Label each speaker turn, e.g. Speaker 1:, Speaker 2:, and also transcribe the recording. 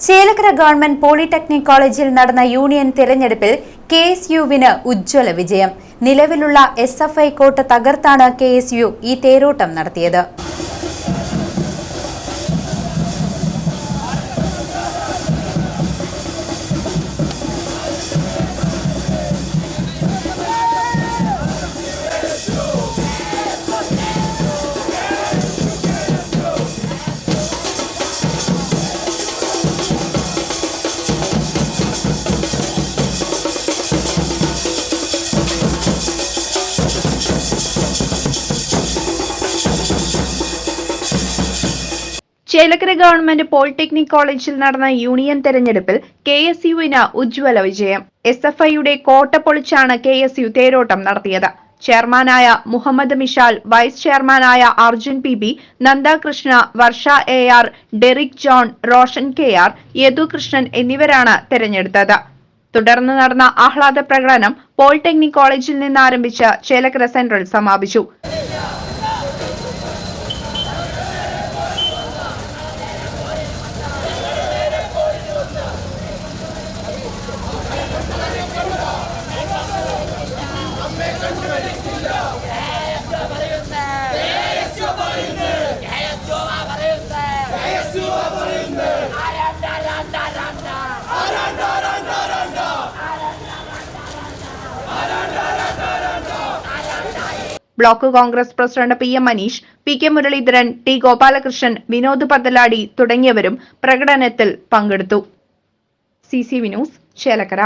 Speaker 1: Chelakkara government polytechnic കോളേജിൽ നടന്ന union തിരഞ്ഞെടുപ്പിൽ കെഎസ്യുവിന് ഉജ്ജ്വല വിജയം. നിലവിലുള്ള എസ്എഫ്ഐ കോട്ട തകർത്താണ് കെഎസ്യു ഈ തേരോട്ടം നടത്തിയത്.
Speaker 2: ചേലക്കര ഗവൺമെന്റ് പോളിടെക്നിക് കോളേജിൽ നടന്ന യൂണിയൻ തെരഞ്ഞെടുപ്പിൽ കെഎസ്യുവിന് ഉജ്ജ്വല വിജയം. എസ്എഫ്ഐയുടെ കോട്ട പൊളിച്ചാണ് കെഎസ്യു തേരോട്ടം നടത്തിയത്. ചെയർമാനായ മുഹമ്മദ് മിഷാൽ, വൈസ് ചെയർമാനായ Arjun P, Nandakrishna, Varsha AR, Derick John, Roshan KR, Yadukrishnan എന്നിവരാണ് തെരഞ്ഞെടുത്തത്. തുടർന്ന് നടന്ന ആഹ്ലാദ പ്രകടനം പോളിടെക്നിക് കോളേജിൽ നിന്ന് ആരംഭിച്ച് ചേലക്കര സെൻട്രൽ സമാപിച്ചു. Block Congress president PM Manish, PK Muraleedharan, T Gopalakrishnan, Vinod Panthaladi തുടങ്ങിയവരും പ്രകടനത്തിൽ പങ്കെടുത്തു. CCV news, Chelakkara.